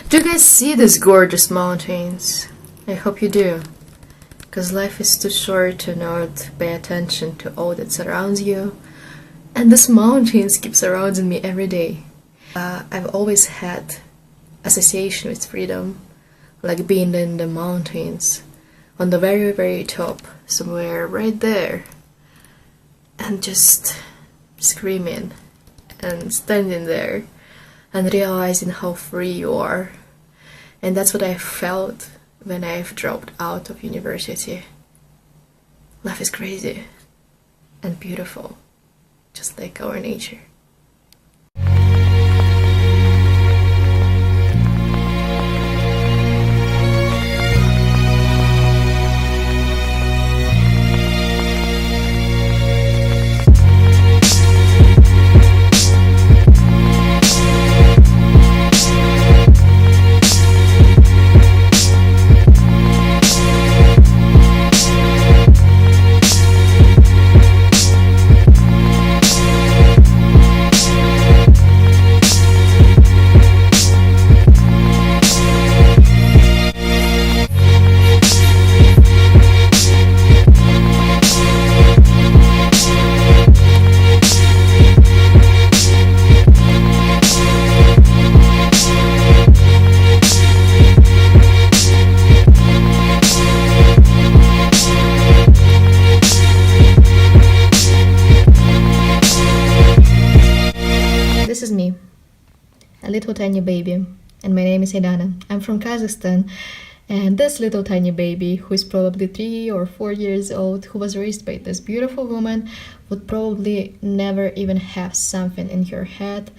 Do you guys see these gorgeous mountains? I hope you do, because life is too short to not pay attention to all that surrounds you, and these mountains keep surrounding me every day. I've always had association with freedom, like being in the mountains, on the very, very top, somewhere right there, and just screaming and standing there and realizing how free you are. And that's what I felt when I've dropped out of university. Life is crazy and beautiful, just like our nature. This is me, a little tiny baby, and my name is Aidana. I'm from Kazakhstan, and this little tiny baby, who is probably 3 or 4 years old, who was raised by this beautiful woman, would probably never even have something in her head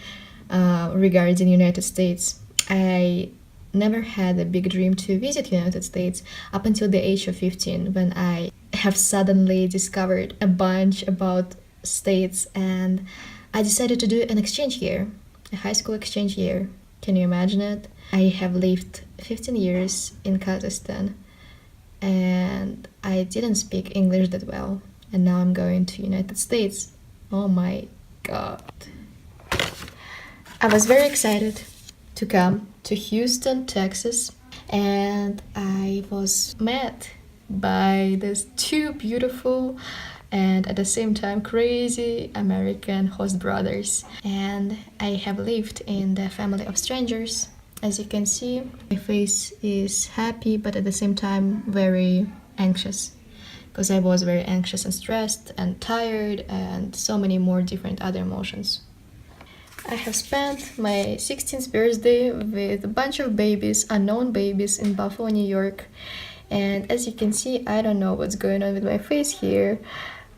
regarding United States. I never had a big dream to visit United States up until the age of 15, when I have suddenly discovered a bunch about states, and I decided to do an exchange year, a high school exchange year. Can you imagine it? I have lived 15 years in Kazakhstan, and I didn't speak English that well, and now I'm going to United States. Oh my god. I was very excited to come to Houston, Texas, and I was met by these two beautiful and at the same time crazy American host brothers. And I have lived in the family of strangers. As you can see, my face is happy, but at the same time very anxious, because I was very anxious and stressed and tired and so many more different other emotions. I have spent my 16th birthday with a bunch of babies, unknown babies, in Buffalo, New York. And as you can see, I don't know what's going on with my face here,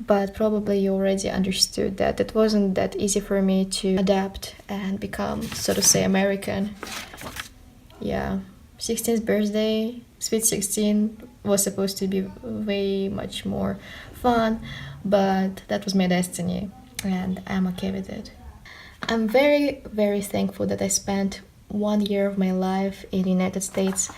but probably you already understood that it wasn't that easy for me to adapt and become, so to say, American. Yeah, 16th birthday, sweet 16, was supposed to be way much more fun, but that was my destiny, and I'm okay with it. I'm very, very thankful that I spent 1 year of my life in the United States.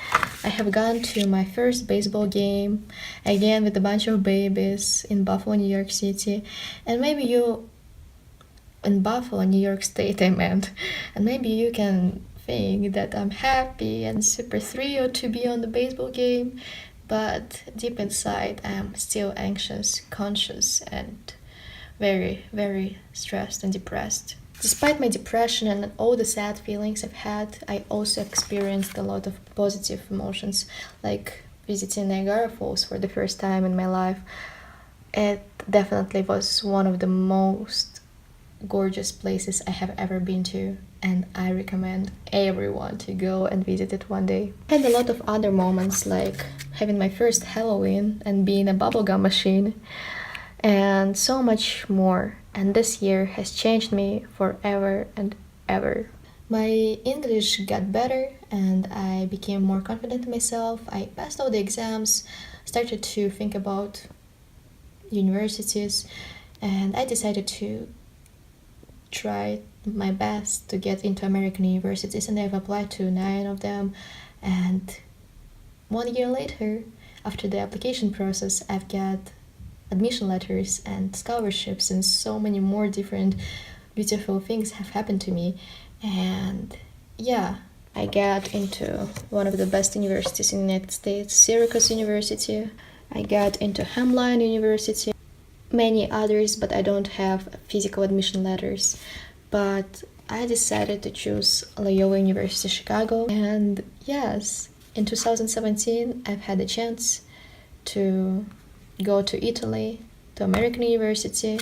I have gone to my first baseball game, again with a bunch of babies in Buffalo, New York City, and maybe you, in Buffalo, New York State, I meant, and maybe you can think that I'm happy and super thrilled to be on the baseball game, but deep inside I'm still anxious, conscious, and very, very stressed and depressed. Despite my depression and all the sad feelings I've had, I also experienced a lot of positive emotions, like visiting Niagara Falls for the first time in my life. It definitely was one of the most gorgeous places I have ever been to, and I recommend everyone to go and visit it one day. I had a lot of other moments, like having my first Halloween and being a bubblegum machine, and so much more. And this year has changed me forever and ever. My English got better and I became more confident in myself. I passed all the exams, started to think about universities, and I decided to try my best to get into American universities, and I've applied to 9 of them. And 1 year later, after the application process, I've got admission letters and scholarships, and so many more different beautiful things have happened to me. And yeah, I got into one of the best universities in the United States, Syracuse University. I got into Hamline University, many others, but I don't have physical admission letters. But I decided to choose Loyola University Chicago, and yes, in 2017 I've had a chance to go to Italy, to American University,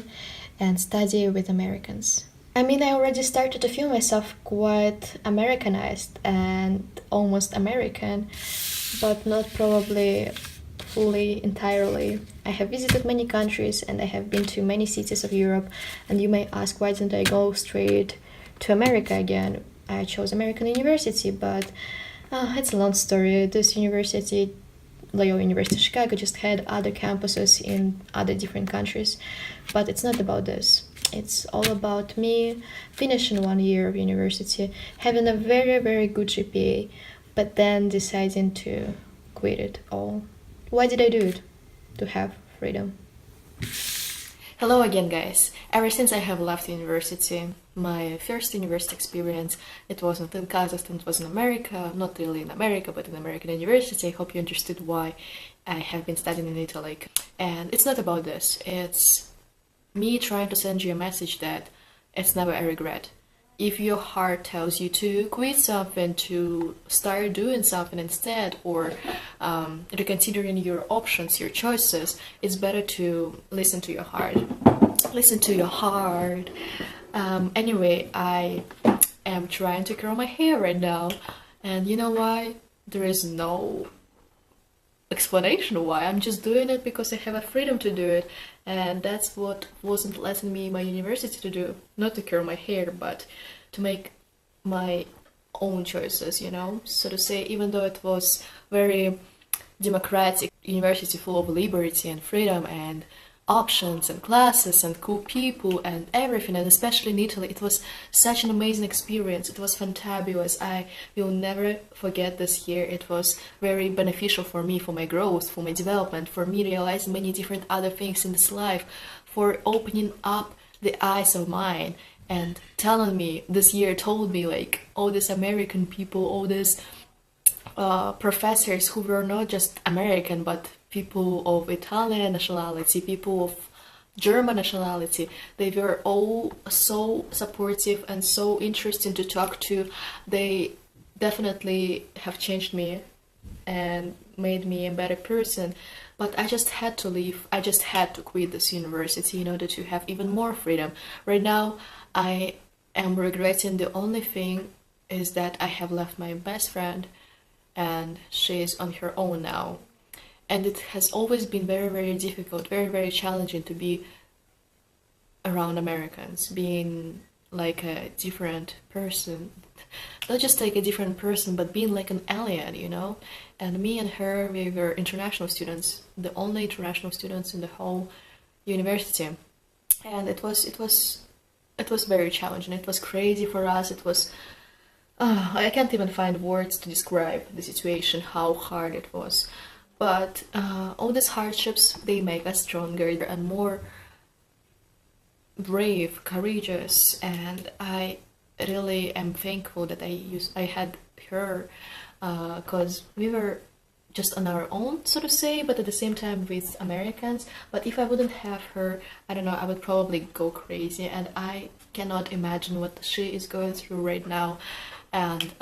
and study with Americans. I mean, I already started to feel myself quite Americanized and almost American, but not probably fully, entirely. I have visited many countries and I have been to many cities of Europe, and you may ask, why didn't I go straight to America again? I chose American University, but it's a long story. This university, Loyola University Chicago, just had other campuses in other different countries, but it's not about this. It's all about me finishing 1 year of university, having a very, very good GPA, but then deciding to quit it all. Why did I do it? To have freedom. Hello again, guys. Ever since I have left university, my first university experience, it wasn't in Kazakhstan, it was in America, not really in America, but in American university. I hope you understood why I have been studying in Italy. And it's not about this, it's me trying to send you a message that it's never a regret. If your heart tells you to quit something, to start doing something instead, or reconsidering your options, your choices, it's better to listen to your heart. Listen to your heart. Anyway, I am trying to curl my hair right now, and you know why? There is no explanation why. I'm just doing it because I have a freedom to do it, and that's what wasn't letting me my university to do. Not to curl my hair, but to make my own choices, you know, so to say. Even though it was very democratic university full of liberty and freedom and options and classes and cool people and everything, and especially in Italy, it was such an amazing experience. It was fantabulous. I will never forget this year. It was very beneficial for me, for my growth, for my development, for me realizing many different other things in this life, for opening up the eyes of mine and telling me, this year told me, like, all these American people, all these professors who were not just American, but people of Italian nationality, people of German nationality, they were all so supportive and so interesting to talk to. They definitely have changed me and made me a better person. But I just had to leave. I just had to quit this university in order to have even more freedom. Right now, I am regretting the only thing is that I have left my best friend and she is on her own now. And it has always been very, very difficult, very, very challenging to be around Americans, being like a different person. Not just like a different person, but being like an alien, you know? And me and her, we were international students, the only international students in the whole university. And it was very challenging. It was crazy for us. It was, I can't even find words to describe the situation, how hard it was. But all these hardships, they make us stronger and more brave, courageous, and I really am thankful that I had her, because we were just on our own, so to say, but at the same time with Americans. But if I wouldn't have her, I don't know, I would probably go crazy, and I cannot imagine what she is going through right now. And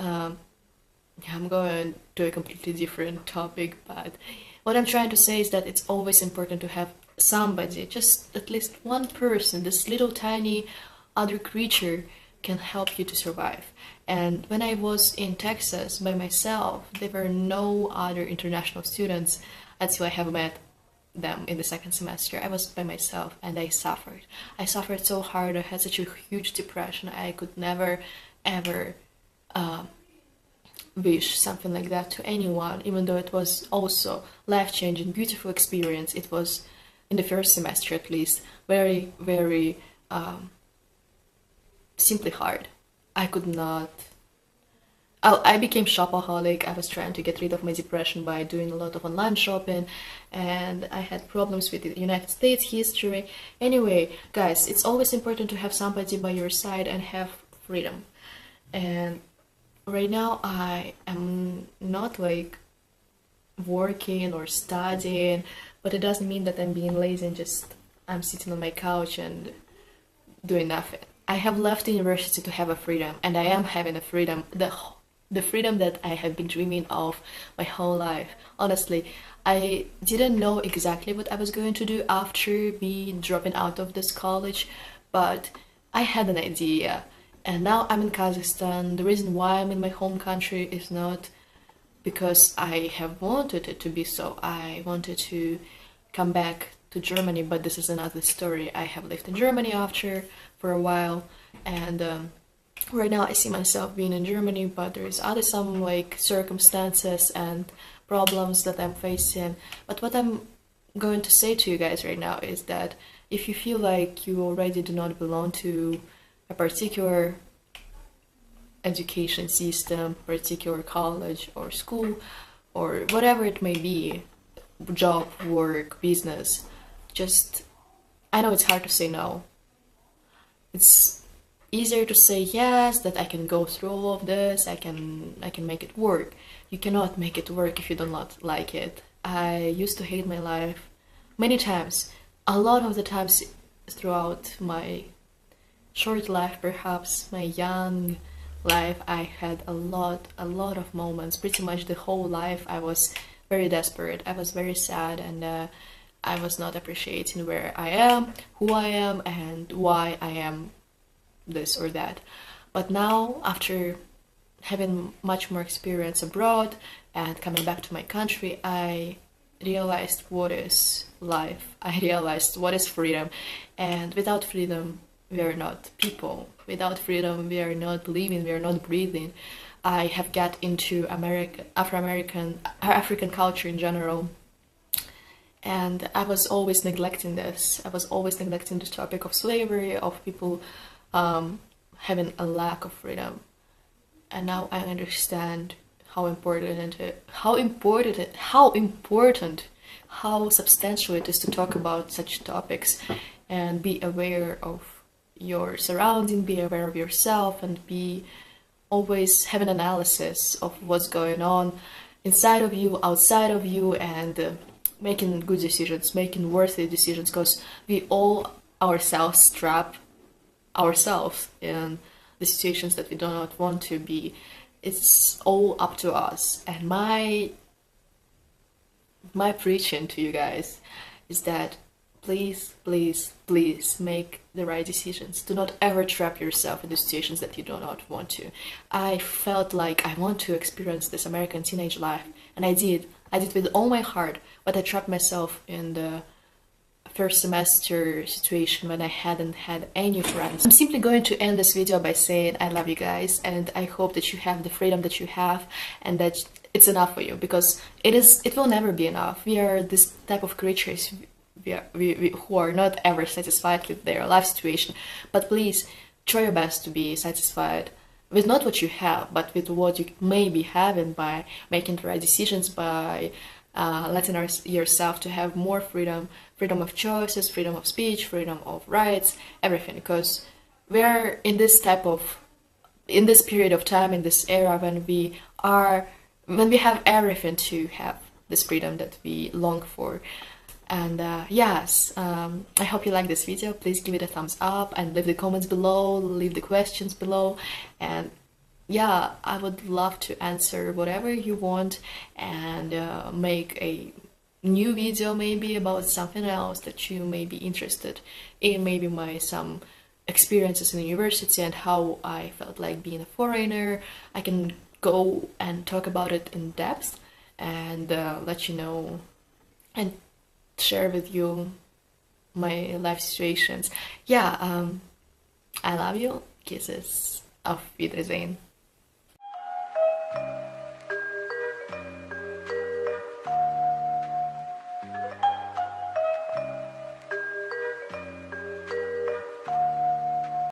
I'm going to a completely different topic, but what I'm trying to say is that it's always important to have somebody, just at least one person, this little tiny other creature can help you to survive. And when I was in Texas by myself, there were no other international students until I have met them in the second semester. I was by myself and I suffered. I suffered so hard. I had such a huge depression. I could never, ever wish something like that to anyone, even though it was also life-changing, beautiful experience. It was, in the first semester at least, very, very simply hard. I could not... I became shopaholic. I was trying to get rid of my depression by doing a lot of online shopping, and I had problems with the United States history. Anyway, guys, it's always important to have somebody by your side and have freedom. And right now I am not like working or studying, but it doesn't mean that I'm being lazy and just I'm sitting on my couch and doing nothing. I have left the university to have a freedom, and I am having a freedom, the freedom that I have been dreaming of my whole life. Honestly, I didn't know exactly what I was going to do after me dropping out of this college, but I had an idea. And now I'm in Kazakhstan. The reason why I'm in my home country is not because I have wanted it to be so. I wanted to come back to Germany, but this is another story. I have lived in Germany after for a while, and right now I see myself being in Germany, but there's other some like circumstances and problems that I'm facing. But what I'm going to say to you guys right now is that if you feel like you already do not belong to a particular education system, particular college or school, or whatever it may be, job, work, business, just, I know it's hard to say no. It's easier to say yes, that I can go through all of this, I can make it work. You cannot make it work if you do not like it. I used to hate my life many times, a lot of the times throughout my short life, perhaps my young life. I had a lot of moments, pretty much the whole life. I was very desperate, I was very sad, and I was not appreciating where I am, who I am, and why I am this or that. But now, after having much more experience abroad and coming back to my country, I realized what is life. I realized what is freedom. And without freedom, we are not people. Without freedom, we are not living, we are not breathing. I have got into African culture in general, and I was always neglecting this. I was always neglecting the topic of slavery, of people having a lack of freedom. And now I understand how substantial it is to talk about such topics and be aware of your surrounding, be aware of yourself, and be always have an analysis of what's going on inside of you, outside of you, and making good decisions, making worthy decisions, because we all ourselves trap ourselves in the situations that we do not want to be. It's all up to us. And my preaching to you guys is that please, please, please make the right decisions. Do not ever trap yourself in the situations that you do not want to. I felt like I want to experience this American teenage life, and I did. I did with all my heart, but I trapped myself in the first semester situation when I hadn't had any friends. I'm simply going to end this video by saying I love you guys, and I hope that you have the freedom that you have, and that it's enough for you, because it will never be enough. We are this type of creatures who are not ever satisfied with their life situation. But please try your best to be satisfied with not what you have, but with what you may be having, by making the right decisions, by letting yourself to have more freedom of choices, freedom of speech, freedom of rights, everything. Because we're in this period of time, in this era, when we have everything to have this freedom that we long for. And yes, I hope you like this video. Please give it a thumbs up and leave the comments below, leave the questions below, and yeah, I would love to answer whatever you want, and make a new video maybe about something else that you may be interested in, maybe some experiences in the university and how I felt like being a foreigner. I can go and talk about it in depth and let you know and share with you my life situations. Yeah, I love you. Kisses. Auf Wiedersehen.